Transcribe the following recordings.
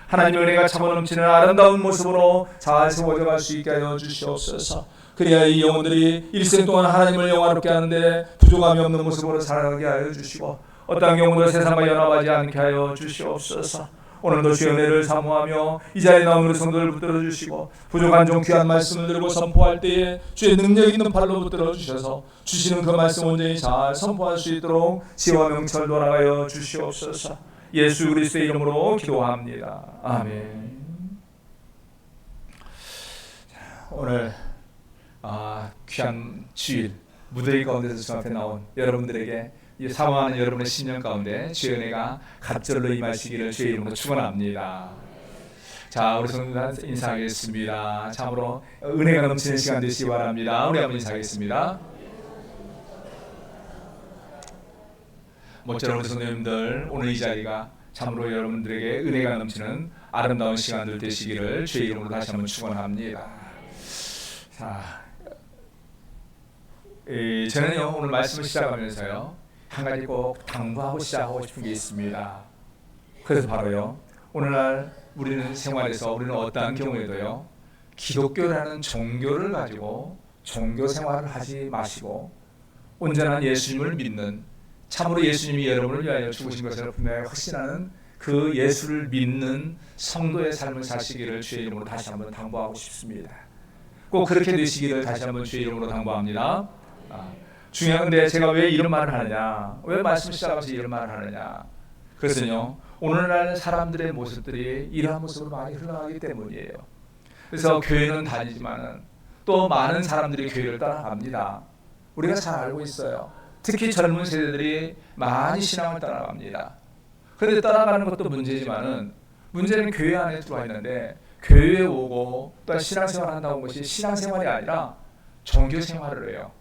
하나님의 은혜가 참어 넘치는 아름다운 모습으로 잘 세워져 갈 수 있게 하여 주시옵소서. 그래야 이 영혼들이 일생 동안 하나님을 영화롭게 하는데 부족함이 없는 모습으로 살아가게 하여 주시고, 어떠한 경우도 세상과 연합하지 않게 하여 주시옵소서. 오늘도 주의 은혜를 사모하며 이 자리에 나온 우리 성도를 붙들어 주시고, 부족한 종 귀한 말씀을 들고 선포할 때에 주의 능력 있는 팔로 붙들어 주셔서 주시는 그 말씀 온전히 잘 선포할 수 있도록 지혜와 명철 돌아가여 주시옵소서. 예수 그리스도의 이름으로 기도합니다. 아멘. 오늘 귀한 주일 무더위 가운데서 주 앞에 나온 여러분들에게, 사모하는 여러분의 신년 가운데 주의 은혜가 갑절로 임하시기를 주의 이름으로 축원합니다. 자, 우리 성도들 인사하겠습니다. 참으로 은혜가 넘치는 시간 되시기 바랍니다. 우리 한번 인사하겠습니다. 모처럼 우리 성도님들, 오늘 이 자리가 참으로 여러분들에게 은혜가 넘치는 아름다운 시간들 되시기를 주의 이름으로 다시 한번 축원합니다. 자, 저는요 오늘 말씀을 시작하면서요 한 가지 꼭 당부하고 시작하고 싶은 게 있습니다. 그래서 바로요, 오늘날 우리는 생활에서 우리는 어떠한 경우에도요 기독교라는 종교를 가지고 종교 생활을 하지 마시고 온전한 예수님을 믿는, 참으로 예수님이 여러분을 위하여 죽으신 것을 분명히 확신하는 그 예수를 믿는 성도의 삶을 사시기를 주의 이름으로 다시 한번 당부하고 싶습니다. 꼭 그렇게 되시기를 다시 한번 주의 이름으로 당부합니다. 중요한 건데 제가 왜 이런 말을 하느냐, 왜 말씀 시작하면서 이런 말을 하느냐, 그것은요 오늘날 사람들의 모습들이 이러한 모습으로 많이 흘러가기 때문이에요. 그래서 교회는 다니지만 또 많은 사람들이 교회를 따라갑니다. 우리가 잘 알고 있어요. 특히 젊은 세대들이 많이 신앙을 따라갑니다. 그런데 따라가는 것도 문제지만은 문제는 교회 안에 들어와 있는데, 교회에 오고 또 신앙생활을 한다는 것이 신앙생활이 아니라 종교생활을 해요.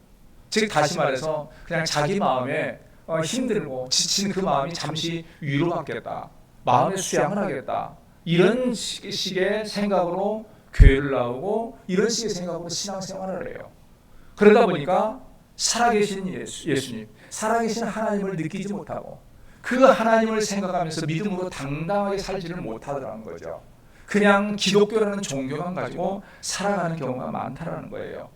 즉 다시 말해서 그냥 자기 마음에 힘들고 지친 그 마음이 잠시 위로받겠다, 마음의 수양을 하겠다, 이런 식의 생각으로 교회를 나오고 이런 식의 생각으로 신앙생활을 해요. 그러다 보니까 살아계신 예수님, 살아계신 하나님을 느끼지 못하고 그 하나님을 생각하면서 믿음으로 당당하게 살지를 못하더라는 거죠. 그냥 기독교라는 종교만 가지고 살아가는 경우가 많다라는 거예요.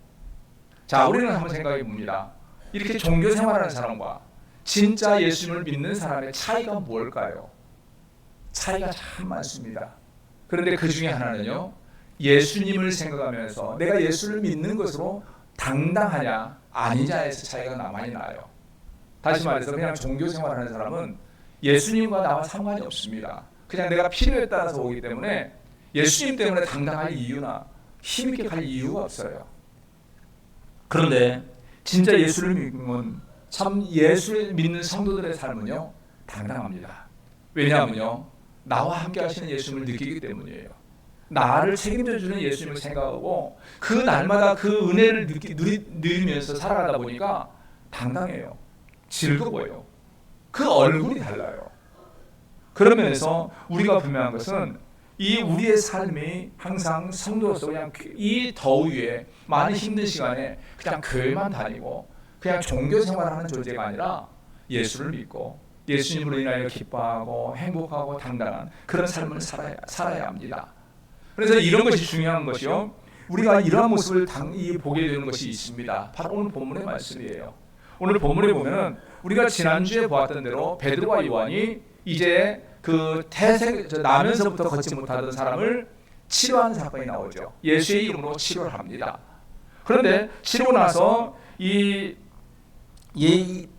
자, 우리는 한번 생각해 봅니다. 이렇게 종교 생활하는 사람과 진짜 예수님을 믿는 사람의 차이가 뭘까요? 차이가 참 많습니다. 그런데 그 중에 하나는요, 예수님을 생각하면서 내가 예수를 믿는 것으로 당당하냐 아니냐에서 차이가 많이 나요. 다시 말해서 그냥 종교 생활하는 사람은 예수님과 나와 상관이 없습니다. 그냥 내가 필요에 따라서 오기 때문에 예수님 때문에 당당할 이유나 힘있게 갈 이유가 없어요. 그런데 진짜 예수를 믿는, 참 예수를 믿는 성도들의 삶은요 당당합니다. 왜냐하면요 나와 함께 하시는 예수님을 느끼기 때문이에요. 나를 책임져 주는 예수님을 생각하고 그 날마다 그 은혜를 누리면서 살아가다 보니까 당당해요. 즐거워요. 그 얼굴이 달라요. 그런 면에서 우리가 분명한 것은 이 우리의 삶이 항상 성도로서 그냥 이 더위에 많이 힘든 시간에 그냥 교회만 다니고 그냥 종교 생활하는 존재가 아니라 예수를 믿고 예수님으로 인하여 기뻐하고 행복하고 당당한 그런 삶을 살아야 합니다. 그래서 이런 것이 중요한 것이요, 우리가 이러한 모습을 보게 되는 것이 있습니다. 바로 오늘 본문의 말씀이에요. 오늘 본문에 보면은 우리가 지난주에 보았던 대로 베드로와 요한이 이제 그 나면서부터 걷지 못하던 사람을 치료하는 사건이 나오죠. 예수의 이름으로 치료를 합니다. 그런데 치료고 나서 이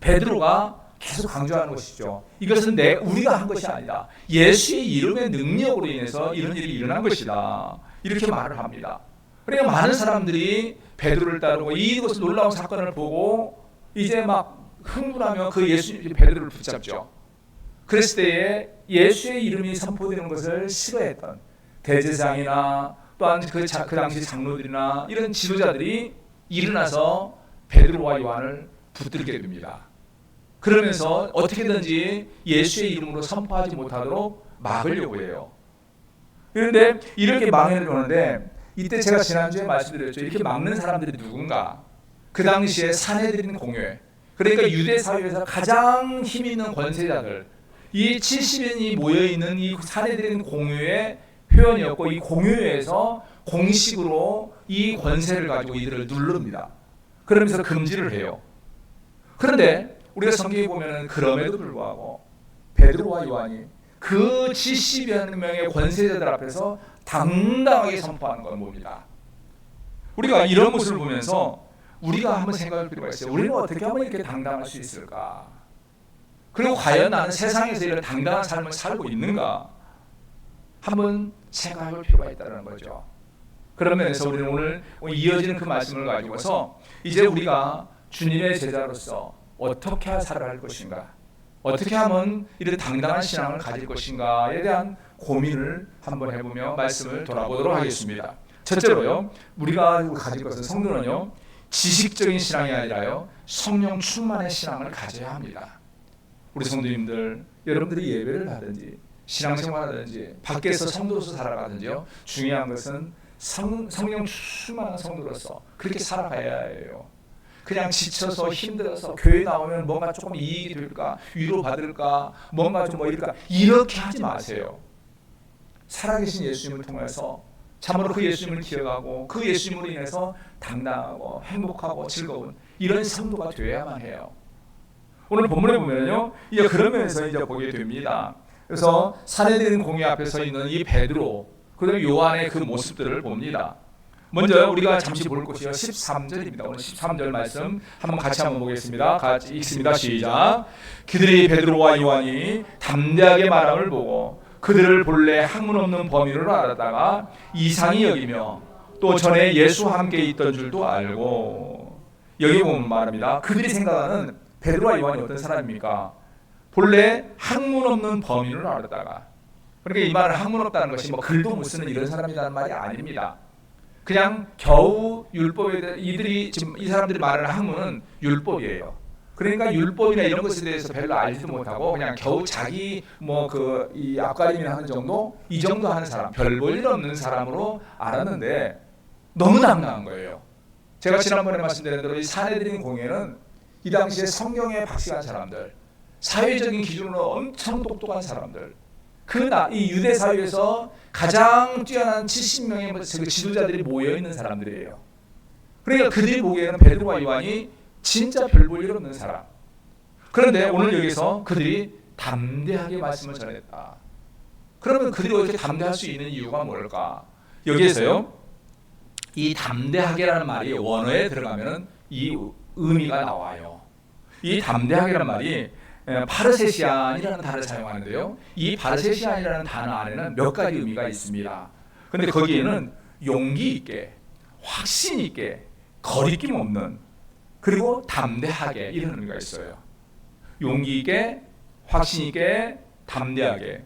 베드로가 계속 강조하는 것이죠. 이것은 우리가 한 것이 아니다. 예수의 이름의 능력으로 인해서 이런 일이 일어난 것이다. 이렇게 말을 합니다. 그러니까 많은 사람들이 베드로를 따르고 이것을 놀라운 사건을 보고 이제 막 흥분하며 그 베드로를 붙잡죠. 그랬을 때에 예수의 이름이 선포되는 것을 싫어했던 대제사장이나 또한 그 당시 장로들이나 이런 지도자들이 일어나서 베드로와 요한을 붙들게 됩니다. 그러면서 어떻게든지 예수의 이름으로 선포하지 못하도록 막으려고 해요. 그런데 이렇게 막으려고 하는데, 이때 제가 지난주에 말씀드렸죠. 이렇게 막는 사람들이 누군가? 그 당시에 사내들인 공회, 그러니까 유대 사회에서 가장 힘 있는 권세자들, 이 70인이 모여있는 이 사내들인 공유의 회원이었고, 이 공유회에서 공식으로 이 권세를 가지고 이들을 누릅니다. 그러면서 금지를 해요. 그런데 우리가 성경에 보면 그럼에도 불구하고 베드로와 요한이 그 70여 명의 권세자들 앞에서 당당하게 선포하는 건 뭡니다. 우리가 이런 모습을 보면서 우리가 한번 생각할 필요가 있어요. 우리는 어떻게 하면 이렇게 당당할 수 있을까? 그리고 과연 나는 세상에서 이런 당당한 삶을 살고 있는가? 한번 생각할 필요가 있다는 거죠. 그런 면에서 우리는 오늘 이어지는 그 말씀을 가지고서 이제 우리가 주님의 제자로서 어떻게 살아갈 것인가, 어떻게 하면 이런 당당한 신앙을 가질 것인가에 대한 고민을 한번 해보며 말씀을 돌아보도록 하겠습니다. 첫째로요, 우리가 가질 것은, 성도는요, 지식적인 신앙이 아니라요, 성령 충만의 신앙을 가져야 합니다. 우리 성도님들, 여러분들이 예배를 하든지 신앙생활을 하든지 밖에서 성도로서 살아가든지요, 중요한 것은 성령 충만한 성도로서 그렇게 살아가야 해요. 그냥 지쳐서 힘들어서 교회 나오면 뭔가 조금 이익이 될까, 위로받을까, 뭔가 좀 이럴까, 이렇게 하지 마세요. 살아계신 예수님을 통해서 참으로 그 예수님을 기억하고 그 예수님으로 인해서 당당하고 행복하고 즐거운 이런 성도가 되어야만 해요. 오늘 본문에 보면요, 이제 그런 면에서 이제 보게 됩니다. 그래서 사내들인 공회 앞에 서 있는 이 베드로, 그리고 요한의 그 모습들을 봅니다. 먼저 우리가 잠시 볼 것이요, 13절입니다. 오늘 13절 말씀 같이 한번 보겠습니다. 같이 읽습니다. 시작. 그들이 베드로와 요한이 담대하게 말함을 보고 그들을 본래 학문 없는 범인으로 알았다가 이상히 여기며 또 전에 예수와 함께 있던 줄도 알고. 여기 보면 말합니다. 그들이 생각하는 베드로와 요한이 어떤 사람입니까? 본래 학문 없는 범인으로 알았다가, 그러니까 이 말은 학문 없다는 것이 뭐 글도 못 쓰는 이런 사람이라는 말이 아닙니다. 그냥 겨우 율법에 대해, 이들이 지금 이 사람들이 말하는 학문은 율법이에요. 그러니까 율법이나 이런 것에 대해서 별로 알지도 못하고 그냥 겨우 자기 이 앞가림이나 하는 정도, 이 정도 하는 사람, 별 볼 일 없는 사람으로 알았는데 너무 당당한 거예요. 제가 지난번에 말씀드린 대로 이 사내들인 공회는 이 당시에 성경에 박식한 사람들, 사회적인 기준으로 엄청 똑똑한 사람들, 이 유대 사회에서 가장 뛰어난 70명의 지도자들이 모여있는 사람들이에요. 그러니까 그들이 보기에는 베드로와 요한이 진짜 별 볼 일 없는 사람. 그런데 오늘 여기서 그들이 담대하게 말씀을 전했다. 그러면 그들이 어떻게 담대할 수 있는 이유가 뭘까? 여기에서요, 이 담대하게라는 말이 원어에 들어가면 이 의미가 나와요. 이 담대하게라는 말이 파르세시안이라는 단어를 사용하는데요, 이 파르세시안이라는 단어 안에는 몇 가지 의미가 있습니다. 그런데 거기에는 용기 있게, 확신 있게, 거리낌 없는, 그리고 담대하게, 이런 의미가 있어요. 용기 있게, 확신 있게, 담대하게,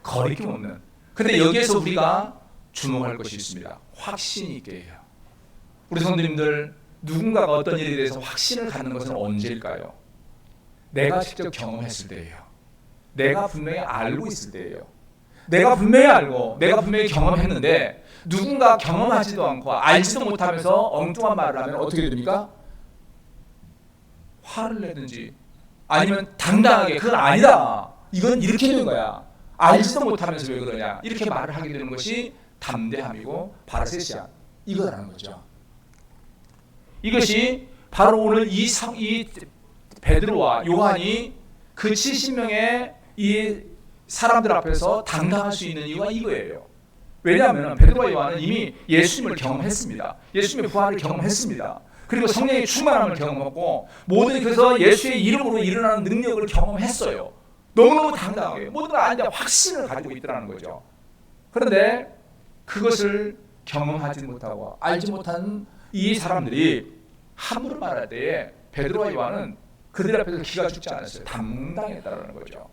거리낌 없는. 근데 여기에서 우리가 주목할 것이 있습니다. 확신 있게예요. 우리 성도님들, 누군가가 어떤 일에 대해서 확신을 갖는 것은 언제일까요? 내가 직접 경험했을 때예요. 내가 분명히 알고 있을 때예요. 내가 분명히 알고 내가 분명히 경험했는데 누군가 경험하지도 않고 알지도 못하면서 엉뚱한 말을 하면 어떻게 됩니까? 화를 내든지 아니면 당당하게 그건 아니다, 이건 이렇게 된 거야, 알지도 못하면서 왜 그러냐, 이렇게 말을 하게 되는 것이 담대함이고 파르세시안, 이거라는 거죠. 이것이 바로 오늘 이 베드로와 요한이 그 70명의 이 사람들 앞에서 당당할 수 있는 이유가 이거예요. 왜냐하면 베드로와 요한은 이미 예수님을 경험했습니다. 예수님의 부활을 경험했습니다. 그리고 성령의 충만함을 경험했고 모든, 그래서 예수의 이름으로 일어나는 능력을 경험했어요. 너무너무 당당하게 모든 걸 아는데 확신을 가지고 있더라는 거죠. 그런데 그것을 경험하지 못하고 알지 못한 이 사람들이 함부로 말할 때에 베드로와 요한은 그들 앞에서 기가 죽지 않았어요. 당당했다는 거죠.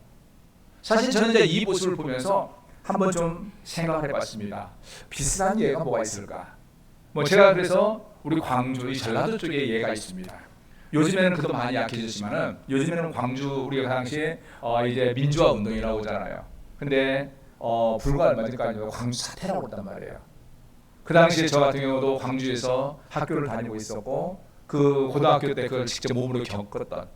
사실 저는 이제 이 모습을 보면서 한번 좀 생각을 해봤습니다. 비슷한 예가 뭐가 있을까? 제가 그래서 우리 광주, 이 전라도 쪽에 예가 있습니다. 요즘에는 그도 많이 약해졌지만은 요즘에는 광주, 우리가 그 당시에 이제 민주화 운동이라고 하잖아요. 근데 불과 얼마 전까지 광주 사태라고 했단 말이에요. 그 당시에 저 같은 경우도 광주에서 학교를 다니고 있었고 그 고등학교 때 그걸 직접 몸으로 겪었던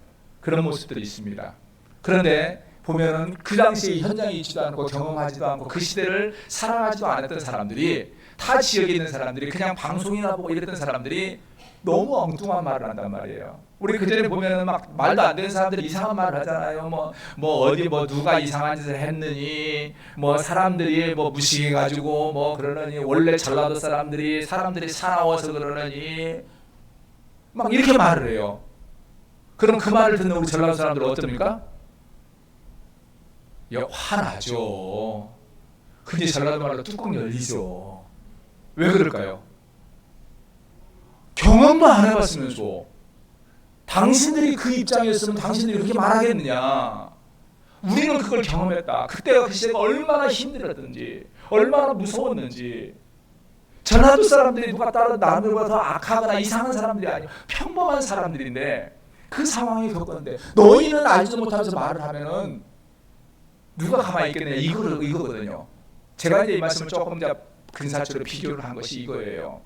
그런 모습들이 있습니다. 그런데 보면은 그 당시에 현장에 있지도 않고 경험하지도 않고 그 시대를 살아가지도 않았던 사람들이, 타 지역에 있는 사람들이, 그냥 방송이나 보고 이랬던 사람들이 너무 엉뚱한 말을 한단 말이에요. 우리 그전에 보면은 막 말도 안 되는 사람들이 이상한 말을 하잖아요. 어디 누가 이상한 짓을 했느니, 사람들이 무식해가지고 그러느니, 원래 전라도 사람들이 사나워서 그러느니, 막 이렇게 말을 해요. 그럼 그 말을 듣는 우리 전라도 사람들은 어떻습니까? 화나죠. 근데 전라도 말로 뚜껑 열리죠. 왜 그럴까요? 경험도 안 해봤으면서 당신들이 그 입장이었으면 당신들이 그렇게 말하겠느냐. 우리는 그걸 경험했다. 그때가 그 시대가 얼마나 힘들었든지, 얼마나 무서웠는지. 전라도 사람들이 누가 다른 남들보다 더 악하거나 이상한 사람들이 아니고 평범한 사람들인데 그 상황이 겪었는데 너희는 알지도 못하면서 말을 하면은 누가 가만히 있겠냐, 이거거든요. 제가 이제 이 말씀을 조금 더 근사처럼 비교를 한 것이 이거예요.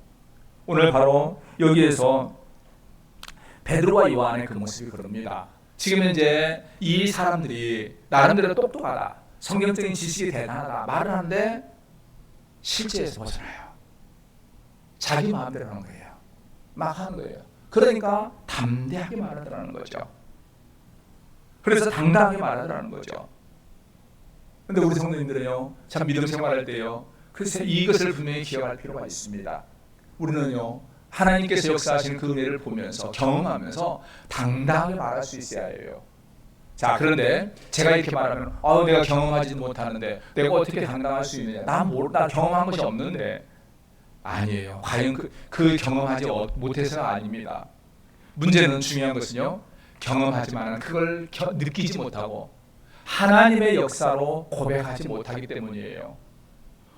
오늘 바로 여기에서 베드로와 요한의 그 모습이 그럽니다. 지금 이제 이 사람들이 나름대로 똑똑하다, 성경적인 지식이 대단하다 말을 하는데 실제에서 벗어나요. 자기 마음대로 하는 거예요. 막 하는 거예요. 그러니까 담대하게 말하더라는 거죠. 그래서 당당하게 말하더라는 거죠. 근데 우리 성도님들은요, 참 믿음 생활할 때요, 글쎄 이것을 분명히 기억할 필요가 있습니다. 우리는요, 하나님께서 역사하시는 그 은혜를 보면서 경험하면서 당당하게 말할 수 있어야 해요. 자, 그런데 제가 이렇게 말하면 내가 경험하지 못하는데 내가 어떻게 당당할 수 있느냐, 나 경험한 것이 없는데. 아니에요. 과연 그 경험하지 못해서가 아닙니다. 문제는, 중요한 것은요, 경험하지만 그걸 느끼지 못하고 하나님의 역사로 고백하지 못하기 때문이에요.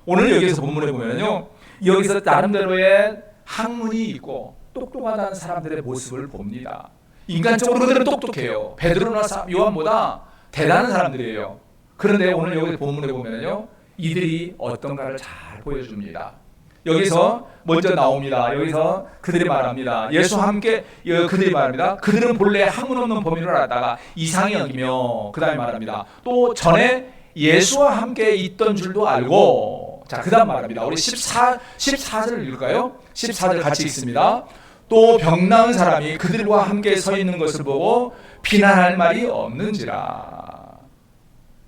오늘 여기서 본문에 보면요, 여기서 나름대로의 학문이 있고 똑똑하다는 사람들의 모습을 봅니다. 인간적으로 그들은 똑똑해요. 베드로나 요한보다 대단한 사람들이에요. 그런데 오늘 여기 본문에 보면요, 이들이 어떤가를 잘 보여줍니다. 여기서 먼저 나옵니다. 여기서 그들이 말합니다. 예수와 함께 그들이 말합니다. 그들은 본래 학문 없는 범인을 알다가 이상히 여기며, 그 다음에 말합니다. 또 전에 예수와 함께 있던 줄도 알고. 자, 그 다음 말합니다. 우리 14절을 읽을까요? 14절 같이 읽습니다. 또 병 나은 사람이 그들과 함께 서 있는 것을 보고 비난할 말이 없는지라.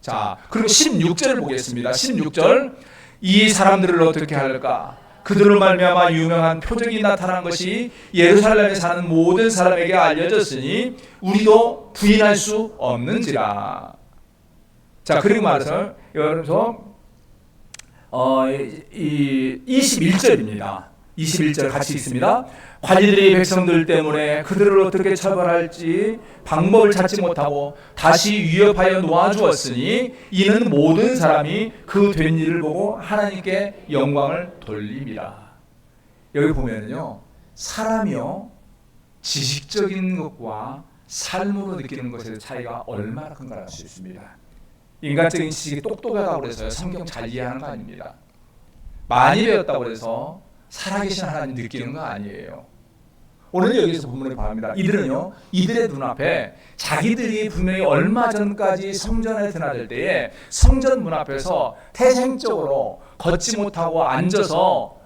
자, 그리고 16절을 보겠습니다. 16절. 이 사람들을 어떻게 할까? 그들로 말미암아 유명한 표적이 나타난 것이 예루살렘에 사는 모든 사람에게 알려졌으니 우리도 부인할 수 없는지라. 자, 그리고 말해서 여기서 21절입니다. 21절 같이 있습니다. 관리들이 백성들 때문에 그들을 어떻게 처벌할지 방법을 찾지 못하고 다시 위협하여 놓아주었으니 이는 모든 사람이 그 된 일을 보고 하나님께 영광을 돌립니다. 여기 보면요, 사람이요, 지식적인 것과 삶으로 느끼는 것의 차이가 얼마나 큰가 알 수 있습니다. 인간적인 지식이 똑똑하다고 해서 성경 잘 이해하는 거 아닙니다. 많이 배웠다고 해서 살아계신 하나님 느끼는 거 아니에요. 오늘 여기서 본문을 봐합니다. 이들은요, 이들의 눈앞에 자기들이 분명히 얼마 전까지 성전에 드나들 때에 성전 문 앞에서 태생적으로 걷지 못하고 앉아서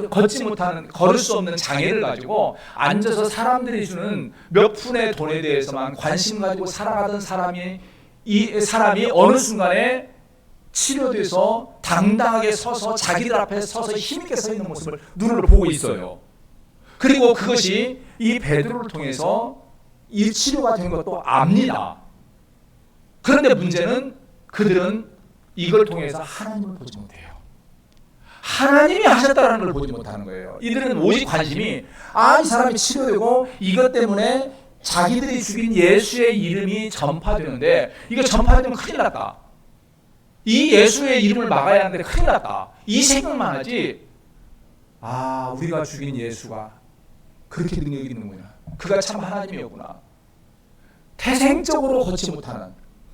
걷지 못하는, 걸을 수 없는 장애를 가지고 앉아서 사람들이 주는 몇 푼의 돈에 대해서만 관심 가지고 살아가던 이 사람이 어느 순간에 치료돼서 당당하게 서서 자기들 앞에 서서 힘있게 서 있는 모습을 눈으로 보고 있어요. 그리고 그것이 이 베드로를 통해서 이 치료가 된 것도 압니다. 그런데 문제는 그들은 이걸 통해서 하나님을 보지 못해요. 하나님이 하셨다는 걸 보지 못하는 거예요. 이들은 오직 관심이 이 사람이 치료되고 이것 때문에 자기들이 죽인 예수의 이름이 전파되는데, 이거 전파되면 큰일 났다, 이 예수의 이름을 막아야 하는데 큰일 났다, 이 생각만 하지, 우리가 죽인 예수가 그렇게 능력이 있는구나, 그가 참 하나님이었구나. 태생적으로 걷지 못하는,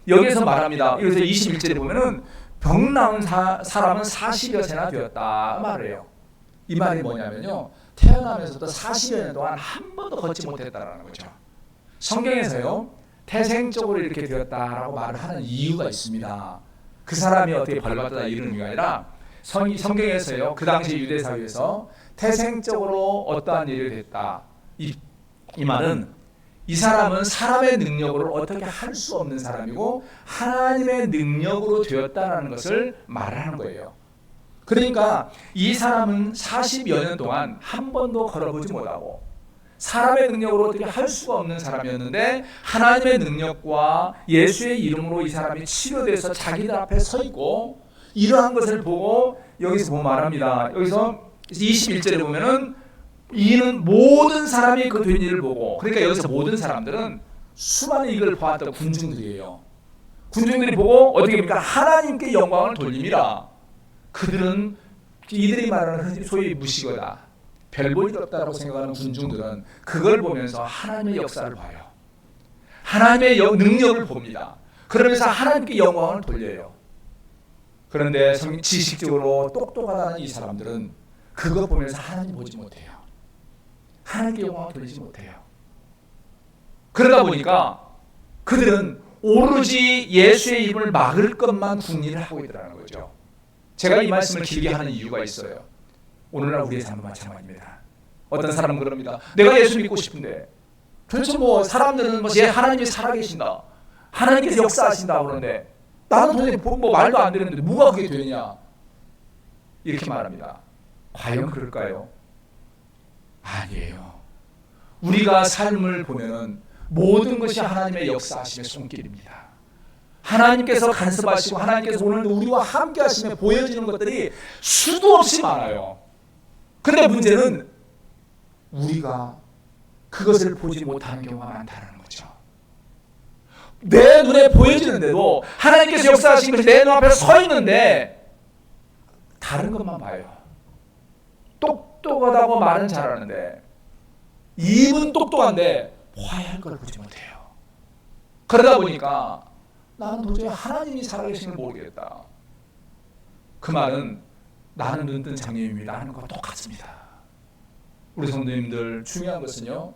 여기서 말합니다. 여기서 21절에 보면은 병 나은 사람은 40여 세나 되었다 말해요. 이 말이 뭐냐면요, 태어나면서도 40여 년 동안 한 번도 걷지 못했다는 거죠. 성경에서요, 태생적으로 이렇게 되었다라고 말을 하는 이유가 있습니다. 그 사람이 어떻게 벌받았다 이런 의미가 아니라 성경에서요, 그 당시 유대 사회에서 태생적으로 어떠한 일이 됐다. 이 말은 이 사람은 사람의 능력으로 어떻게 할 수 없는 사람이고 하나님의 능력으로 되었다라는 것을 말하는 거예요. 그러니까 이 사람은 40여 년 동안 한 번도 걸어보지 못하고 사람의 능력으로 어떻게 할 수가 없는 사람이었는데 하나님의 능력과 예수의 이름으로 이 사람이 치료돼서 자기들 앞에 서 있고 이러한 것을 보고 여기서 보면 말합니다. 여기서 21절에 보면은 이는 모든 사람이 그 된 일을 보고, 그러니까 여기서 모든 사람들은 수많은 이걸 보았던 군중들이에요. 군중들이 보고 어떻게 합니까? 하나님께 영광을 돌림이라. 그들은 이들이 말하는 소위 무식하다, 별 볼 일 없다라고 생각하는 군중들은 그걸 보면서 하나님의 역사를 봐요. 하나님의 능력을 봅니다. 그러면서 하나님께 영광을 돌려요. 그런데 지식적으로 똑똑하다는 이 사람들은 그것 보면서 하나님 보지 못해요. 하나님께 영광을 돌리지 못해요. 그러다 보니까 그들은 오로지 예수의 입을 막을 것만 궁리를 하고 있더라는 거죠. 제가 이 말씀을 길게 하는 이유가 있어요. 오늘날 우리의 삶은 마찬가지입니다. 어떤 사람은 그럽니다. 내가 예수 믿고 싶은데 도대체 사람들은 하나님이 살아계신다, 하나님께서 역사하신다 그러는데 나는 도대체 말도 안 되는데 뭐가 그게 되느냐, 이렇게 말합니다. 과연 그럴까요? 아니에요. 우리가 삶을 보면은 모든 것이 하나님의 역사하심의 손길입니다. 하나님께서 간섭하시고 하나님께서 오늘 우리와 함께 하시며 보여지는 것들이 수도 없이 많아요. 그런데 문제는 우리가 그것을 보지 못하는 경우가 많다는 거죠. 내 눈에 보여지는데도 하나님께서 역사하신 것이 내 눈앞에 서 있는데 다른 것만 봐요. 똑똑하다고 말은 잘하는데 입은 똑똑한데 봐야 할 걸 보지 못해요. 그러다 보니까 나는 도저히 하나님이 살아계시는 걸 모르겠다. 그 말은 나는 눈뜬 장님입니다 하는 것과 똑같습니다. 우리 성도님들, 중요한 것은요,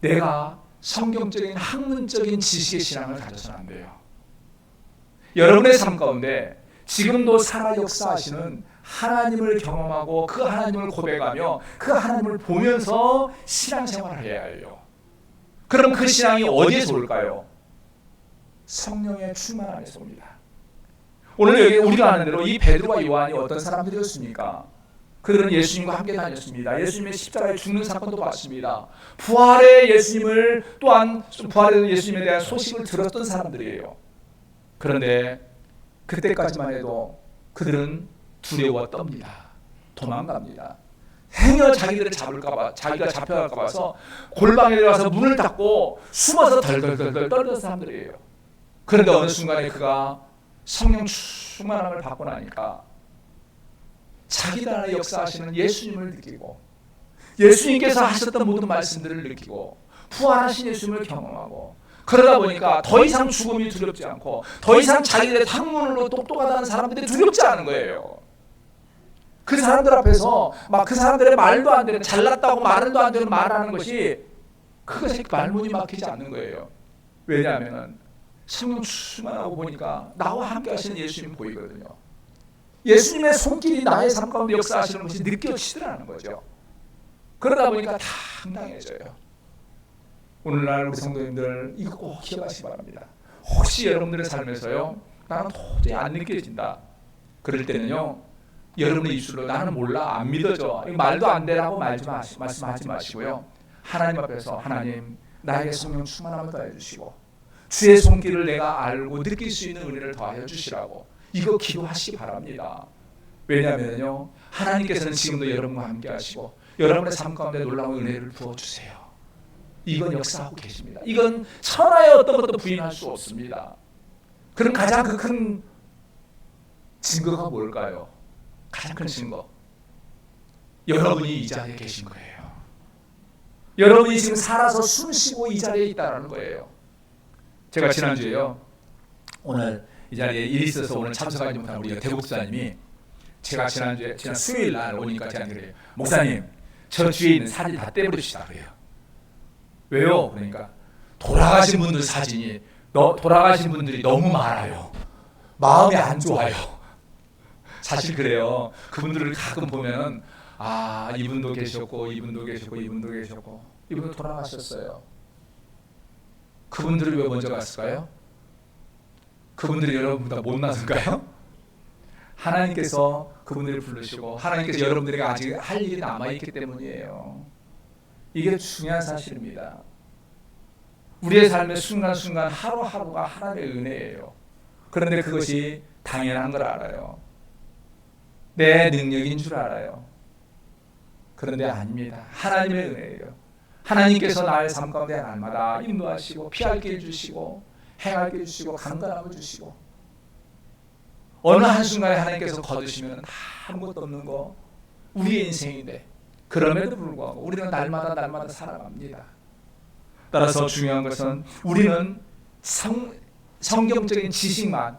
내가 성경적인 학문적인 지식의 신앙을 가져서는 안 돼요. 여러분의 삶 가운데 지금도 살아 역사하시는 하나님을 경험하고 그 하나님을 고백하며 그 하나님을 보면서 신앙생활을 해야 해요. 그럼 그 신앙이 어디에서 올까요? 성령의 충만 안에서 옵니다. 오늘 여기 우리가 아는 대로 이 베드로와 요한이 어떤 사람들이었습니까? 그들은 예수님과 함께 다녔습니다. 예수님의 십자가에 죽는 사건도 봤습니다. 부활의 예수님을 또한 부활의 예수님에 대한 소식을 들었던 사람들이에요. 그런데 그때까지만 해도 그들은 두려워 떱니다. 도망갑니다. 행여 자기들을 잡을까봐, 자기가 잡혀갈까 봐서 골방에 들어가서 문을 닫고 숨어서 덜덜덜 떨던 사람들이에요. 그런데 어느 순간에 그가 성령 충만함을 받고 나니까 자기들 안에 역사하시는 예수님을 느끼고 예수님께서 하셨던 모든 말씀들을 느끼고 부활하신 예수님을 경험하고, 그러다 보니까 더 이상 죽음이 두렵지 않고 더 이상 자기들의 학문으로 똑똑하다는 사람들이 두렵지 않은 거예요. 그 사람들 앞에서 막 그 사람들의 말도 안 되는, 잘났다고 말도 안 되는 말하는 것이 그것에 말문이 막히지 않는 거예요. 왜냐하면 성령 충만하고 보니까 나와 함께 하시는 예수님이 보이거든요. 예수님의 손길이 나의 삶 가운데 역사하시는 것이 느껴지더라는 거죠. 그러다 보니까 당당해져요. 오늘날 우리 성도님들 이거 꼭 기억하시기 바랍니다. 혹시 여러분들의 삶에서요, 나는 도저히 안 느껴진다, 그럴 때는요, 여러분의 입술로 나는 몰라, 안 믿어져, 말도 안 되라고 말씀하지 마시고요, 하나님 앞에서 하나님, 나에게 성령 충만함을 더해 주시고 주의 손길을 내가 알고 느낄 수 있는 은혜를 더하여 주시라고 이거 기도하시기 바랍니다. 왜냐하면요, 하나님께서는 지금도 여러분과 함께 하시고 여러분의 삶 가운데 놀라운 은혜를 부어주세요. 이건 역사하고 계십니다. 이건 천하의 어떤 것도 부인할 수 없습니다. 그럼 가장 큰 증거가 뭘까요? 가장 큰 증거, 여러분이 이 자리에 계신 거예요. 여러분이 지금 살아서 숨쉬고 이 자리에 있다는 거예요. 제가 지난주에요, 오늘 이 자리에 일이 있어서 오늘 참석하지 못한 우리 대목사님이 제가 지난 수요일 날 오니까 저한테 그래요. 목사님, 저 뒤에 있는 사진 다 떼버리시다 그래요. 왜요? 그러니까 돌아가신 분들 사진이 돌아가신 분들이 너무 많아요. 마음이 안 좋아요. 사실 그래요. 그분들을 가끔 보면 이분도 계셨고 이분도 계셨고 이분도 계셨고 이분도 돌아가셨어요. 그분들이 왜 먼저 갔을까요? 그분들이 여러분보다 못나서일까요? 하나님께서 그분들을 부르시고 하나님께서 여러분들에게 아직 할 일이 남아있기 때문이에요. 이게 중요한 사실입니다. 우리의 삶의 순간순간 하루하루가 하나님의 은혜예요. 그런데 그것이 당연한 걸 알아요. 내 능력인 줄 알아요. 그런데 아닙니다. 하나님의 은혜예요. 하나님께서 나의 삶 가운데 날마다 인도하시고 피할 길 주시고 행할 길 주시고 강건함을 주시고 어느 한순간에 하나님께서 거두시면 아무것도 없는 거 우리의 인생인데 그럼에도 불구하고 우리는 날마다 살아갑니다. 따라서 중요한 것은 우리는 성경적인 지식만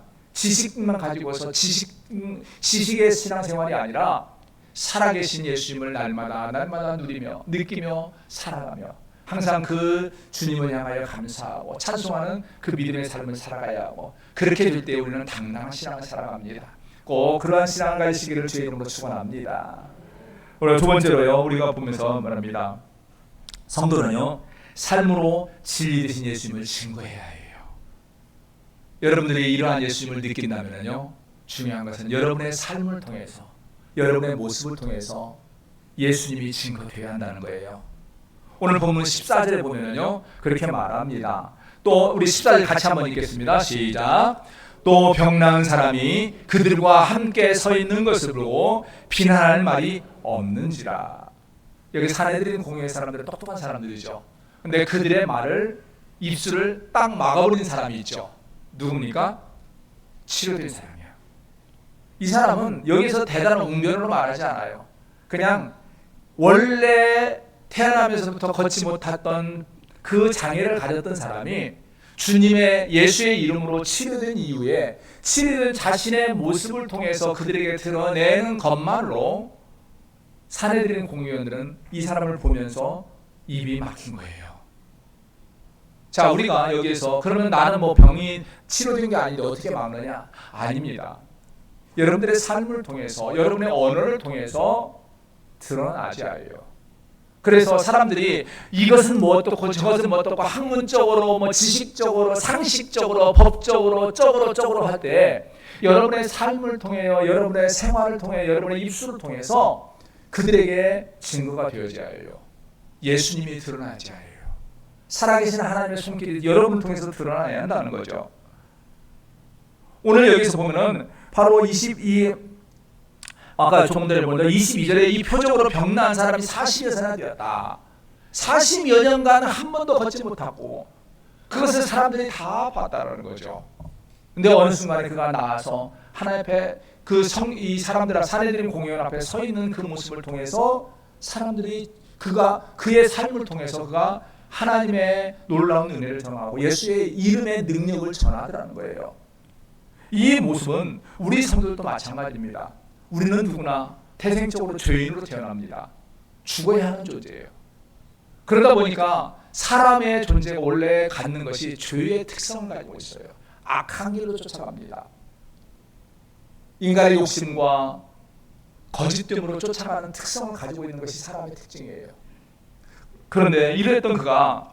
가지고서 지식의 신앙생활이 아니라 살아계신 예수님을 날마다 누리며 느끼며 살아가며 항상 그 주님을 향하여 감사하고 찬송하는 그 믿음의 삶을 살아가야 하고 그렇게 될 때 우리는 당당한 신앙을 살아갑니다. 꼭 그러한 신앙을 가지시기를 주의 이름으로 축원합니다. 오늘 두 번째로요, 우리가 보면서 말합니다. 성도는요, 삶으로 진리 되신 예수님을 증거해야 해요. 여러분들이 이러한 예수님을 느낀다면요, 중요한 것은 여러분의 삶을 통해서, 여러분의 모습을 통해서 예수님이 증거되어야 한다는 거예요. 오늘 본문 14절에 보면요, 그렇게 말합니다. 또 우리 14절 같이 한번 읽겠습니다. 시작. 또 병나은 사람이 그들과 함께 서 있는 것을 보고 비난할 말이 없는지라. 여기 사내들인 공회의 사람들은 똑똑한 사람들이죠. 근데 그들의 말을 입술을 딱 막아버린 사람이 있죠. 누굽니까? 치료된 사람이야. 이 사람은 여기서 대단한 웅변으로 말하지 않아요. 그냥 원래 태어나면서부터 걷지 못했던 그 장애를 가졌던 사람이 주님의 예수의 이름으로 치료된 이후에 치료된 자신의 모습을 통해서 그들에게 드러내는 것만으로 사내들인 공의원들은 이 사람을 보면서 입이 막힌 거예요. 자, 우리가 여기에서 그러면 나는 뭐 병이 치료된 게 아닌데 어떻게 막느냐? 아닙니다. 여러분들의 삶을 통해서, 여러분의 언어를 통해서 드러나지 않아요. 그래서 사람들이 이것은 뭐 어떻고 저것은 뭐 어떻고 학문적으로 뭐 지식적으로 상식적으로 법적으로 쪽으로 할 때 여러분의 삶을 통해요, 여러분의 생활을 통해, 여러분의 입술을 통해서 그들에게 증거가 되어져야 해요. 예수님이 드러나지 않아요. 살아계신 하나님의 손길이 여러분을 통해서 드러나야 한다는 거죠. 오늘 여기서 보면은 바로 아까 조금 전에 보니까 22절에 이 표적으로 병나은 사람이 40여세나 되었다. 40여 년간 한 번도 걷지 못하고 그것을 사람들이 다 봤다는 거죠. 근데 어느 순간에 그가 나와서 하나님 앞에 이 사람들 사내들인 공회원 앞에 서 있는 그 모습을 통해서 사람들이 그의 삶을 통해서 그가 하나님의 놀라운 은혜를 전하고 예수의 이름의 능력을 전하더라는 거예요. 이 모습은 우리 성도들도 마찬가지입니다. 우리는 누구나 태생적으로 죄인으로 태어납니다. 죽어야 하는 존재예요. 그러다 보니까 사람의 존재가 원래 갖는 것이 죄의 특성을 가지고 있어요. 악한 길로 쫓아갑니다. 인간의 욕심과 거짓됨으로 쫓아가는 특성을 가지고 있는 것이 사람의 특징이에요. 그런데 이랬던 그가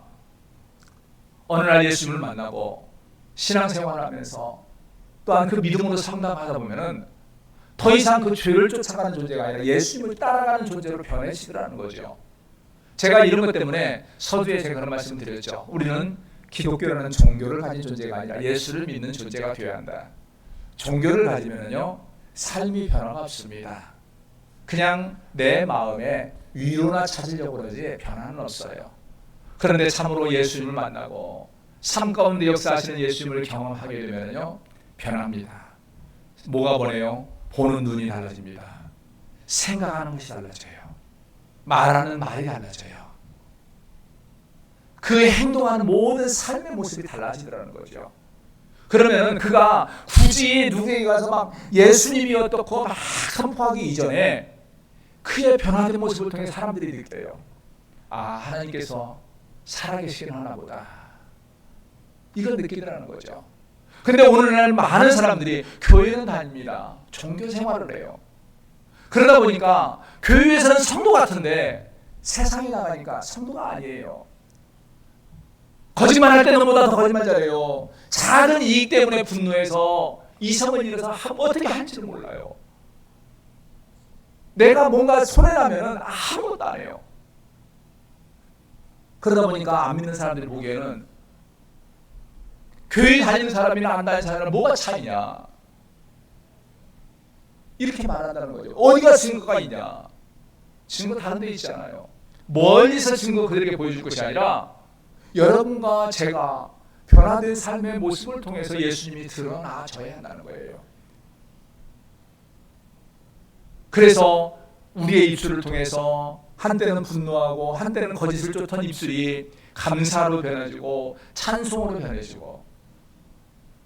어느 날 예수님을 만나고 신앙생활을 하면서 또한 그 믿음으로 상담하다 보면은 더 이상 그 죄를 쫓아가는 존재가 아니라 예수님을 따라가는 존재로 변해지더라는 거죠. 제가 이런 것 때문에 서두에 제가 그런 말씀 드렸죠. 우리는 기독교라는 종교를 가진 존재가 아니라 예수를 믿는 존재가 되어야 한다. 종교를 가지면요 삶이 변화가 없습니다. 그냥 내 마음에 위로나 찾으려고 그러지 변화는 없어요. 그런데 참으로 예수님을 만나고 삶 가운데 역사하시는 예수님을 경험하게 되면요 변합니다. 뭐가 보네요? 보는 눈이 달라집니다. 생각하는 것이 달라져요. 말하는 말이 달라져요. 그 행동하는 모든 삶의 모습이 달라지더라는 거죠. 그러면 그가 굳이 누구에게 가서 막 예수님이 어떻고 막 선포하기 이전에 그의 변화된 모습을 통해 사람들이 느껴요. 아, 하나님께서 살아계시긴 하나보다. 이걸 느끼더라는 거죠. 근데 오늘날 많은 사람들이 교회는 다닙니다. 종교 생활을 해요. 그러다 보니까 교회에서는 성도 같은데 세상에 나가니까 성도가 아니에요. 거짓말할 때는 보다 더 거짓말 잘해요. 작은 이익 때문에 분노해서 이성을 잃어서 어떻게 할지를 몰라요. 내가 뭔가 손해나면 아무것도 안 해요. 그러다 보니까 안 믿는 사람들이 보기에는 교회 다니는 사람이나 안 다니는 사람이랑 뭐가 차이냐, 이렇게 말한다는 거죠. 어디가 증거가 있냐? 증거 다른 데 있잖아요. 멀리서 증거 그들에게 보여줄 것이 아니라 여러분과 제가 변화된 삶의 모습을 통해서 예수님이 드러나줘야 한다는 거예요. 그래서 우리의 입술을 통해서 한때는 분노하고 한때는 거짓을 쫓던 입술이 감사로 변해지고 찬송으로 변해지고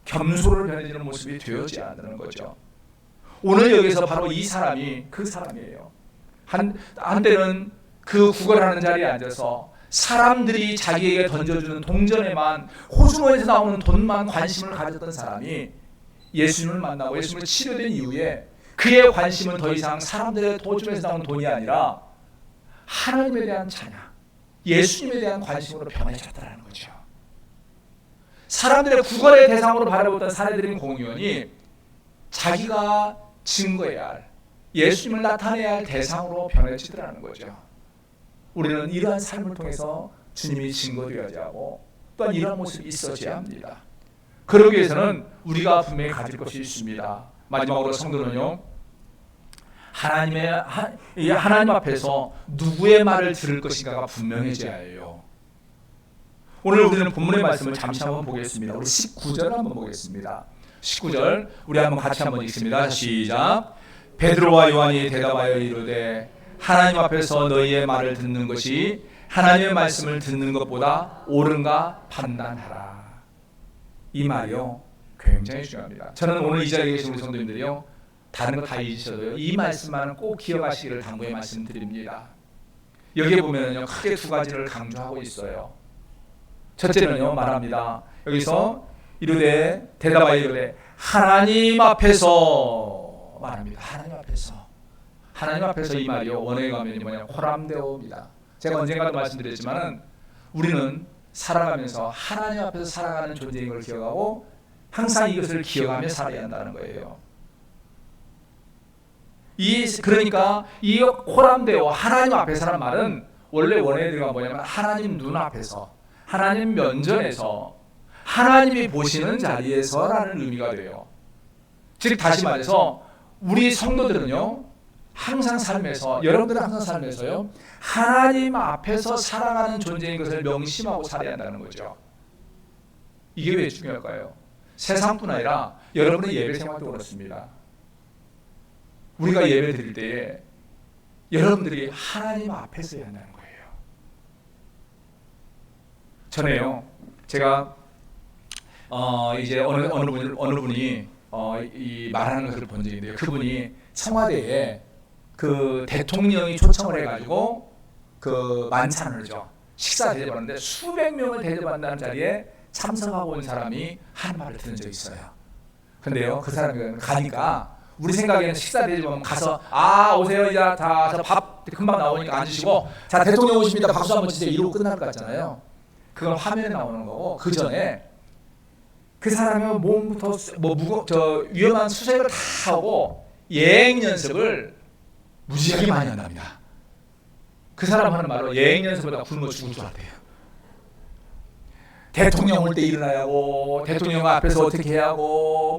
겸손으로 변해지는 모습이 되어져야 한다는 거죠. 오늘 여기서 바로 이 사람이 그 사람이에요. 한때는 그 구걸하는 자리에 앉아서 사람들이 자기에게 던져주는 동전에만, 호주머니에서 나오는 돈만 관심을 가졌던 사람이 예수님을 만나고 예수님을 치료된 이후에 그의 관심은 더 이상 사람들의 도중에서 나오는 돈이 아니라 하나님에 대한 찬양, 예수님에 대한 관심으로 변해졌다는 거죠. 사람들의 구걸의 대상으로 바라보던 사내들인 공의원이 자기가 증거해야 할, 예수님을 나타내야 할 대상으로 변해지더라는 거죠. 우리는 이러한 삶을 통해서 주님이 증거되어야 하고 또한 이러한 모습이 있어져야 합니다. 그러기 위해서는 우리가 분명히 가질 것이 있습니다. 마지막으로 성도는요, 하나님 앞에서 누구의 말을 들을 것인가가 분명해져야 해요. 오늘 우리는 본문의 말씀을 잠시 한번 보겠습니다. 우리 19절 한번 보겠습니다. 19절 우리 한번 같이 한번 읽습니다. 시작. 베드로와 요한이 대답하여 이르되 하나님 앞에서 너희의 말을 듣는 것이 하나님의 말씀을 듣는 것보다 옳은가 판단하라. 이 말이요 굉장히 중요합니다. 저는 오늘 이 자리에 계신 우리 성도님들이요, 다른 거 다 잊으셔도요, 이 말씀만은 꼭 기억하시기를 당부의 말씀드립니다. 여기에 보면요 크게 두 가지를 강조하고 있어요. 첫째는요 말합니다. 여기서 이르되 대답하여 이르되 하나님 앞에서 말합니다. 하나님 앞에서 이 말이요 원어에 가면 뭐냐, 호람데오입니다. 제가 언젠가도 말씀드렸지만은 우리는 살아가면서 하나님 앞에서 살아가는 존재인 걸 기억하고 항상 이것을 기억하며 살아야 한다는 거예요. 그러니까 이 호람데오, 하나님 앞에서라는 말은 원래 원어에 들어가 뭐냐면 하나님 눈앞에서, 하나님 면전에서, 하나님이 보시는 자리에서라는 의미가 돼요. 즉 다시 말해서 우리 성도들은요 항상 삶에서, 여러분들은 항상 삶에서요 하나님 앞에서 살아가는 존재인 것을 명심하고 살아야 한다는 거죠. 이게 왜 중요할까요? 세상뿐 아니라 여러분의 예배 생활도 그렇습니다. 우리가 예배 드릴 때에 여러분들이 하나님 앞에서 해야 한다는 거예요. 전에요 제가 이제 어느 분이 이 말하는 것을 본 적이 있는데요. 그분이 청와대에 그 대통령이 초청을 해가지고 그 만찬을 죠. 식사 대접하는데 수백 명을 대접한다는 자리에 참석하고 온 사람이 하는 말을 들은 적이 있어요. 근데요 그 사람이 가니까 우리 생각에는 식사 대접하면 가서 오세요 이제 다 밥 금방 나오니까 앉으시고 자 대통령 오십니다 박수 한번 치세요 이러고 끝날 것 같잖아요. 그건 화면에 나오는 거고 그 전에 그 사람이 몸부터 위험한 수색을 다 하고 예행 연습을 무지하게 많이 한답니다. 그 사람 하는 말로 예행 연습보다 굶어 죽을 줄 알대요. 대통령 올 때 일어나야 하고 대통령 앞에서 어떻게 해야 하고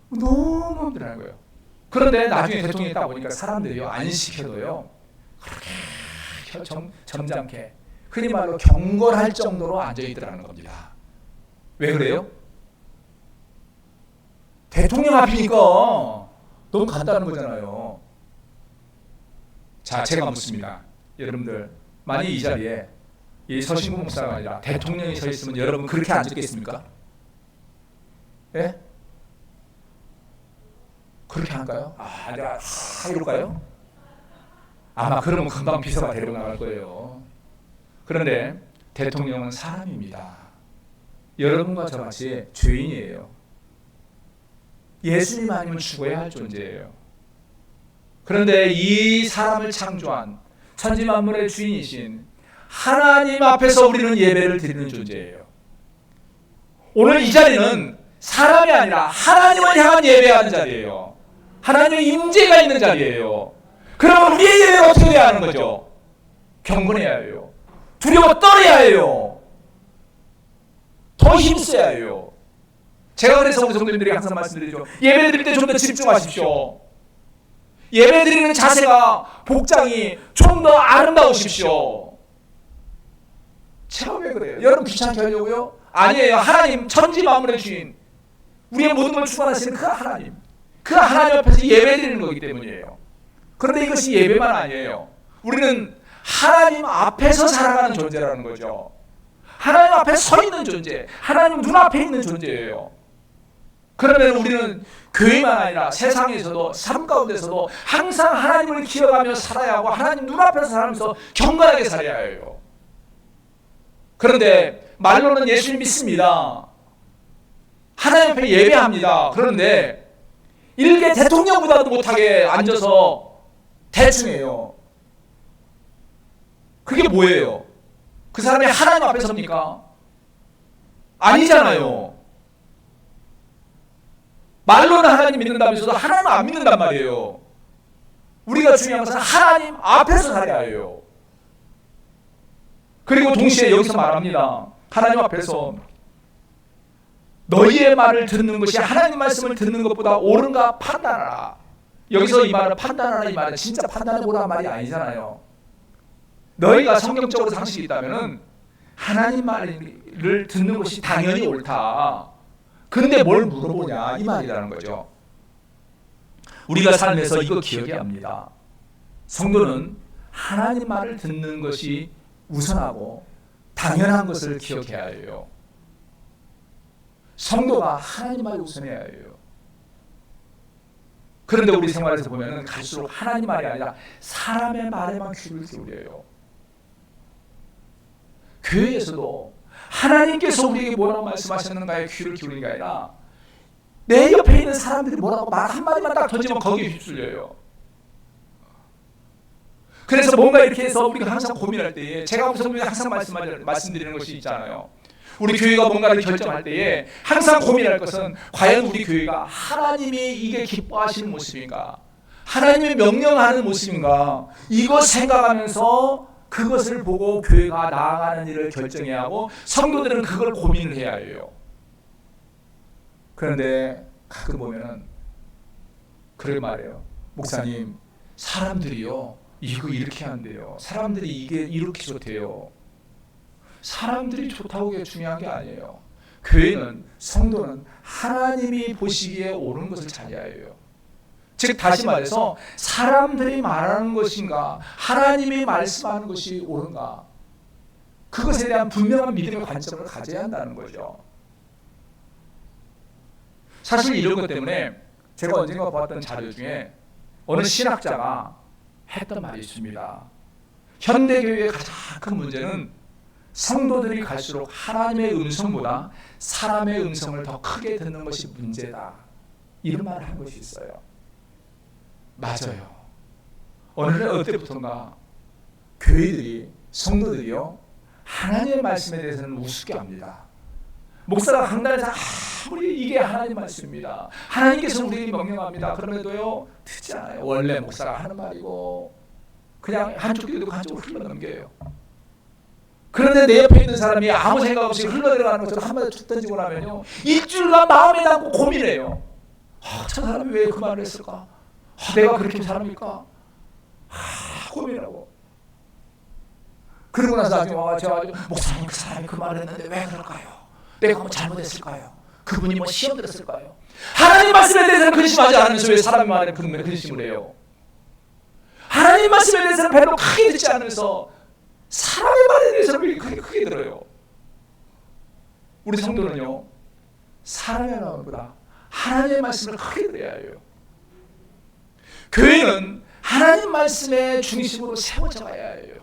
너무 힘들어하는 거예요. 그런데 나중에 대통령이 딱 오니까 사람들이요 안 시켜도요 그렇게 점잖게 흔히 말로 경건할 정도로 앉아있더라는 겁니다. 왜 그래요? 대통령 앞이니까 너무 간단한 거잖아요. 자 제가 묻습니다. 여러분들 만약 이 자리에 이 서신구 목사가 아니라 대통령이 서 있으면 여러분 그렇게 앉았겠습니까? 예? 그렇게 할까요? 내가 이럴까요? 아마 그러면 금방 비서가 데리고 나갈 거예요. 그런데 대통령은 사람입니다. 여러분과 저같이 죄인이에요. 예수님 아니면 죽어야 할 존재예요. 그런데 이 사람을 창조한 천지만물의 주인이신 하나님 앞에서 우리는 예배를 드리는 존재예요. 오늘 이 자리는 사람이 아니라 하나님을 향한 예배하는 자리예요. 하나님의 임재가 있는 자리예요. 그러면 우리의 예배가 어떻게 해야 하는 거죠? 경건해야 해요. 두려워 떨어야 해요. 더 힘써야 해요. 제가 그래서 우리 성도님들이 항상 말씀드리죠. 예배 드릴 때 좀 더 집중하십시오. 예배 드리는 자세가, 복장이 좀 더 아름다우십시오. 제가 왜 그래요? 여러분 귀찮게 하려고요? 아니에요. 하나님 천지 만물의 주인, 우리의 모든 걸 주관하시는 그 하나님, 그 하나님 앞에서 예배 드리는 거기 때문이에요. 그런데 이것이 예배만 아니에요. 우리는 하나님 앞에서 살아가는 존재라는 거죠. 하나님 앞에 서 있는 존재, 하나님 눈앞에 있는 존재예요. 그러면 우리는 교회만 아니라 세상에서도, 삶 가운데서도 항상 하나님을 기억하며 살아야 하고 하나님 눈앞에서 살아가면서 경건하게 살아야 해요. 그런데 말로는 예수님 믿습니다, 하나님 앞에 예배합니다. 그런데 일개 대통령보다도 못하게 앉아서 대충 해요. 그게 뭐예요? 그 사람이 하나님 앞에 섭니까? 아니잖아요. 말로는 하나님 믿는다면서도 하나님 안 믿는단 말이에요. 우리가 중요한 것은 하나님 앞에서 살아야 해요. 그리고 동시에 여기서 말합니다. 하나님 앞에서 너희의 말을 듣는 것이 하나님 말씀을 듣는 것보다 옳은가 판단하라. 여기서 이 말을 판단하라, 이 말은 진짜 판단해보라는 말이 아니잖아요. 너희가 성경적으로 상식이 있다면 하나님 말을 듣는 것이 당연히 옳다. 근데 뭘 물어보냐, 이 말이라는 거죠. 우리가 삶에서 이거 기억해야 합니다. 성도는 하나님 말을 듣는 것이 우선하고 당연한 것을 기억해야 해요. 성도가 하나님 말을 우선해야 해요. 그런데 우리 생활에서 보면 갈수록 하나님 말이 아니라 사람의 말에만 귀를 기울여요. 교회에서도 하나님께서 우리에게 뭐라고 말씀하셨는가에 귀를 기울이는 게 아니라 내 옆에 있는 사람들이 뭐라고 말 한마디만 딱 던지면 거기에 휩쓸려요. 그래서 뭔가 이렇게 해서 우리가 항상 고민할 때에, 제가 우선 항상 말씀드리는 것이 있잖아요. 우리 교회가 뭔가를 결정할 때에 항상 고민할 것은 과연 우리 교회가 하나님이 이게 기뻐하시는 모습인가, 하나님이 명령하는 모습인가, 이거 생각하면서 그것을 보고 교회가 나아가는 일을 결정해야 하고 성도들은 그걸 고민을 해야 해요. 그런데 가끔 보면은 그럴 말이에요. 목사님, 사람들이요 이거 이렇게 한대요. 사람들이 이게 이렇게 좋대요. 사람들이 좋다고 게 중요한 게 아니에요. 교회는, 성도는 하나님이 보시기에 옳은 것을 찾아야 해요. 즉 다시 말해서 사람들이 말하는 것인가, 하나님이 말씀하는 것이 옳은가, 그것에 대한 분명한 믿음의 관점을 가져야 한다는 거죠. 사실 이런 것 때문에 제가 언젠가 보았던 자료 중에 어느 신학자가 했던 말이 있습니다. 현대교회의 가장 큰 문제는 성도들이 갈수록 하나님의 음성보다 사람의 음성을 더 크게 듣는 것이 문제다, 이런 말을 한 것이 있어요. 맞아요. 어느 날 어때부턴가 교회들이, 성도들이요 하나님의 말씀에 대해서는 우습게 합니다. 목사가 강단에서 아무리 이게 하나님 말씀입니다, 하나님께서 우리에게 명령합니다, 그럼에도요 듣지 않아요. 원래 목사가 하는 말이고 그냥 한쪽 귀 듣고 한쪽으로 흘러넘겨요. 그런데 내 옆에 있는 사람이 아무 생각 없이 흘러들어가는 것처럼 한마디 툭 던지고 나면요 일주일간 마음에 담고 고민해요. 저 사람이 왜 그 말을 했을까? 내가 그렇게 사람일까? 고민하고. 그러고 나서 나중에 와가지고 목사님, 그 사람이 그 말을 했는데 왜 그럴까요? 내가 뭐 잘못했을까요? 그분이 뭐 시험 들었을까요? 하나님 말씀에 대해서는 근심하지 않으면서 왜 사람의 말에 근심을 해요? 하나님 말씀에 대해서는 별로 크게 듣지 않으면서 사람의 말에 대해서는 왜 크게 들어요? 우리 성도는요 사람의 말보다 하나님의 말씀을 크게 들어야 해요. 교회는 하나님 말씀의 중심으로 세워져 가야 해요.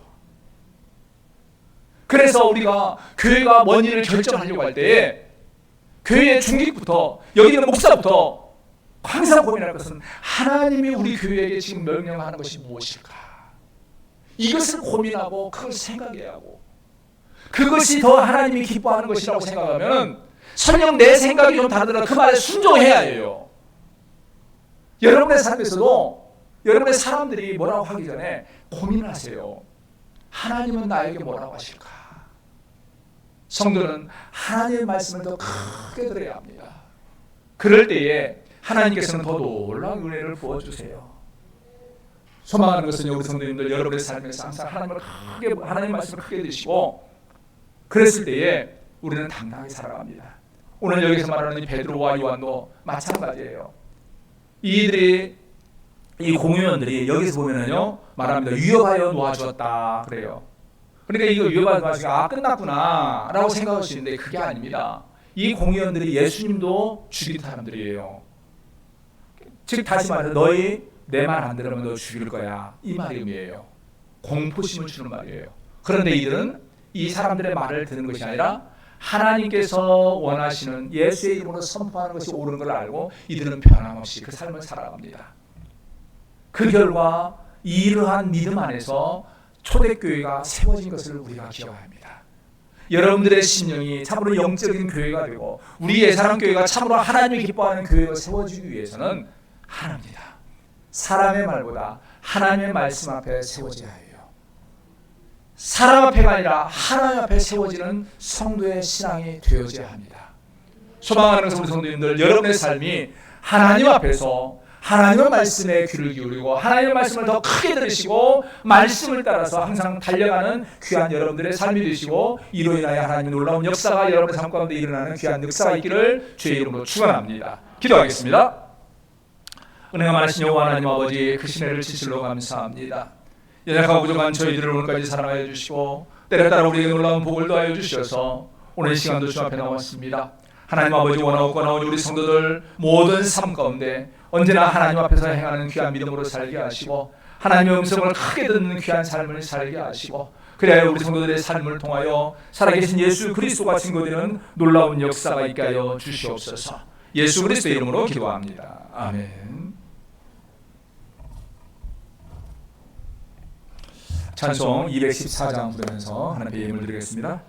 그래서 우리가 교회가 뭔 일을 결정하려고 할 때에 교회의 중직부터 여기 있는 목사부터 항상 고민할 것은 하나님이 우리 교회에게 지금 명령하는 것이 무엇일까? 이것을 고민하고 그걸 생각해야 하고 그것이 더 하나님이 기뻐하는 것이라고 생각하면 설령 내 생각이 좀 다르더라도 그 말에 순종해야 해요. 여러분의 삶에서도 여러분의 사람들이 뭐라고 하기 전에 고민하세요. 하나님은 나에게 뭐라고 하실까? 성도는 하나님의 말씀을 더 크게 들어야 합니다. 그럴 때에 하나님께서는 더 놀라운 은혜를 부어주세요. 소망하는 것은 우리 성도님들 여러분의 삶에서 항상 하나님의 말씀을 크게 드시고 그랬을 때에 우리는 당당하게 살아갑니다. 오늘 여기서 말하는 이 베드로와 요한도 마찬가지예요. 이들이 이 공회원들이 여기서 보면은요 말합니다. 위협하여 놓아주었다 그래요. 그러니까 이거 위협하여 놓아주니까 끝났구나 라고 생각할 수 있는데 그게 아닙니다. 이 공회원들이 예수님도 죽인 사람들이에요. 즉 다시 말해서 너희 내 말 안 들으면 너 죽일 거야 이 말이에요. 공포심을 주는 말이에요. 그런데 이들은 이 사람들의 말을 듣는 것이 아니라 하나님께서 원하시는 예수의 이름으로 선포하는 것이 옳은 걸 알고 이들은 변함없이 그 삶을 살아갑니다. 그 결과 이러한 믿음 안에서 초대교회가 세워진 것을 우리가 기억해야 합니다. 여러분들의 심령이 참으로 영적인 교회가 되고 우리 예사랑교회가 참으로 하나님이 기뻐하는 교회가 세워지기 위해서는 하나입니다. 사람의 말보다 하나님의 말씀 앞에 세워져야 해요. 사람 앞에가 아니라 하나님 앞에 세워지는 성도의 신앙이 되어져야 합니다. 소망하는 우리 성도님들 여러분의 삶이 하나님 앞에서 하나님의 말씀에 귀를 기울이고 하나님의 말씀을 더 크게 들으시고 말씀을 따라서 항상 달려가는 귀한 여러분들의 삶이 되시고 이로 인하여 하나님의 놀라운 역사가 여러분의 삶 가운데 일어나는 귀한 역사가 있기를 주의 이름으로 축원합니다. 기도하겠습니다. 은혜가 많으신 여호와 하나님 아버지 그 신뢰를 진실로 감사합니다. 연약하고 부족한 저희들을 오늘까지 사랑하여 주시고 때에 따라 우리에게 놀라운 복을 더하여 주셔서 오늘 시간도 주 앞에 나왔습니다. 하나님 아버지 원하고 나온 우리 성도들 모든 삶 가운데 언제나 하나님 앞에서 행하는 귀한 믿음으로 살게 하시고 하나님의 음성을 크게 듣는 귀한 삶을 살게 하시고 그래야 우리 성도들의 삶을 통하여 살아계신 예수 그리스도가 증거되는 놀라운 역사가 있게 하여 주시옵소서. 예수 그리스도의 이름으로 기도합니다. 아멘. 찬송 214장 부르면서 하나님께 예물 드리겠습니다.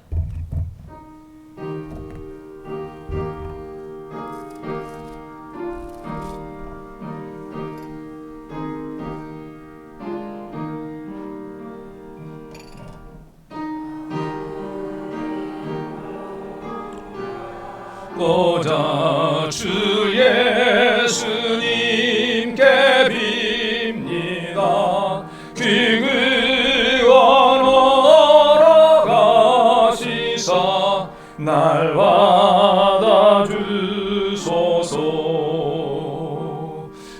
보자 주 예수님께 빕니다. 귀를 원하러 가시사 날 받아주소서.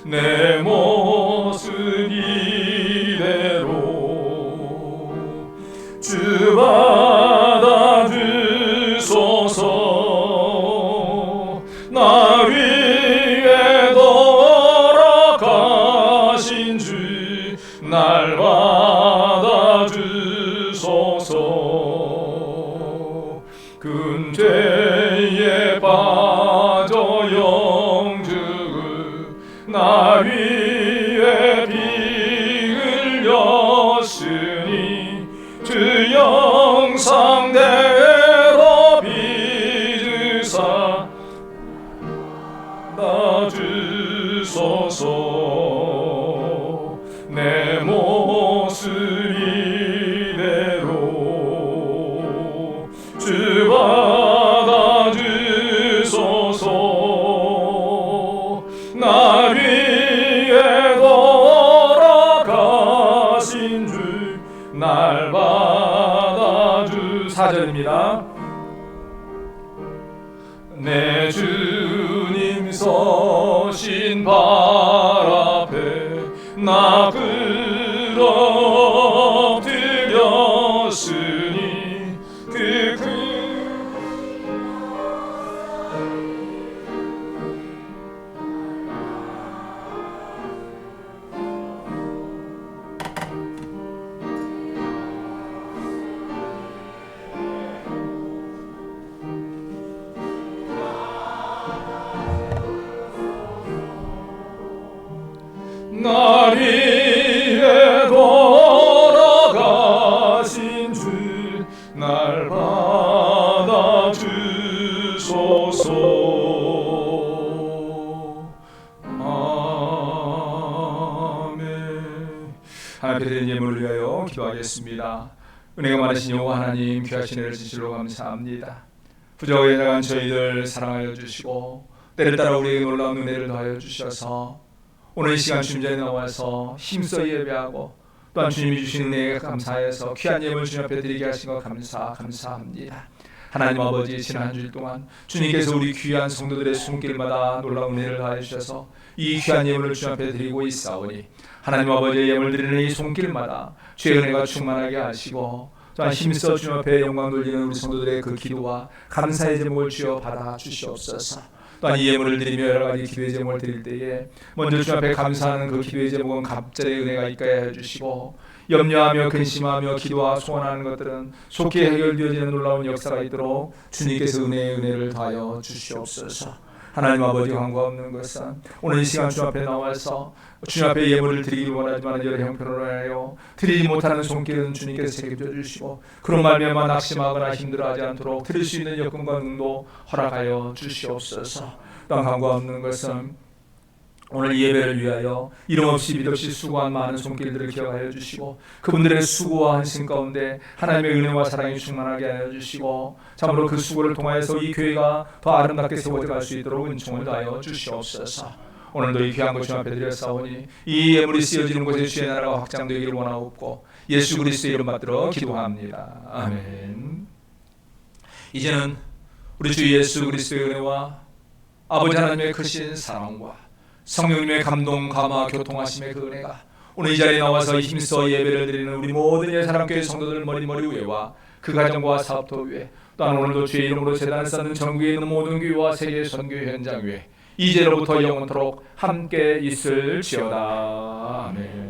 내 모습 이대로 주 받아주소서. 나 위에 돌아가신 주 날 받아주소서. 근죄에 빠져 영죽을 나 위에 피 흘렸으니 주 영상대로 빚으사 주소서. 내 모습 이대로 주 받아주소서. 나 위에 돌아가신 주 날 받아주. 4절입니다. 내 주님 서신 발 앞에 나 엎드렸으니 하나님 앞에 드린 예물을 위하여 기도하겠습니다. 은혜가 많으신 여호와 하나님, 귀하신 은혜를 진실로 감사합니다. 부족하게 나간 저희들 사랑하여 주시고 때를 따라 우리에게 놀라운 은혜를 더하여 주셔서 오늘 이 시간 주님 자리에 나와서 힘써 예배하고 또한 주님이 주신 은혜에 감사해서 귀한 예물 주님 앞에 드리게 하신 것 감사합니다. 하나님 아버지, 지난 한 주일 동안 주님께서 우리 귀한 성도들의 손길마다 놀라운 은혜를 더하여 주셔서 이 귀한 예물을 주님 앞에 드리고 있사오니 하나님 아버지의 예물 드리는 이 손길마다 주의 은혜가 충만하게 하시고 또한 힘써 주님 앞에 영광 돌리는 우리 성도들의 그 기도와 감사의 제목을 주여 받아 주시옵소서. 또한 이 예물을 드리며 여러 가지 기도의 제목을 드릴 때에 먼저 주님 앞에 감사하는 그 기도의 제목은 갑절의 은혜가 있게 해주시고 염려하며 근심하며 기도와 소원하는 것들은 속히 해결되어지는 놀라운 역사가 있도록 주님께서 은혜의 은혜를 더하여 주시옵소서. 하나님 아버지, 간과 없는 것은 오늘 이 시간 주님 앞에 나와서 주님 앞에 예물을 드리기를 원하지만 여러 형편으로 하여 드리지 못하는 손길은 주님께서 책임져 주시고 그런 말미암아 낙심하거나 힘들어하지 않도록 드릴 수 있는 여건과 능도 허락하여 주시옵소서. 또한 간과 없는 것은 오늘 예배를 위하여 이름 없이 빛 없이 수고한 많은 손길들을 기억하여 주시고 그분들의 수고와 헌신 가운데 하나님의 은혜와 사랑이 충만하게 하여 주시고 참으로 그 수고를 통하여서 이 교회가 더 아름답게 세워져 갈 수 있도록 은총을 다하여 주시옵소서. 오늘도 이 귀한 것 주님 앞에 드렸사오니 이 예물이 쓰여지는 곳에 주의 나라가 확장되기를 원하옵고 예수 그리스도의 이름 받들어 기도합니다. 아멘. 이제는 우리 주 예수 그리스도의 은혜와 아버지 하나님의 크신 사랑과 성령님의 감동, 감화, 교통하심의 그 은혜가 오늘 이 자리에 나와서 힘써 예배를 드리는 우리 모든 예사랑교회 성도들 머리머리 위에와 그 가정과 사업터 위에 또한 오늘도 주의 이름으로 제단을 쌓는 전국에 있는 모든 교회와 세계 선교회 현장 위에 이제로부터 영원토록 함께 있을지어다. 아멘.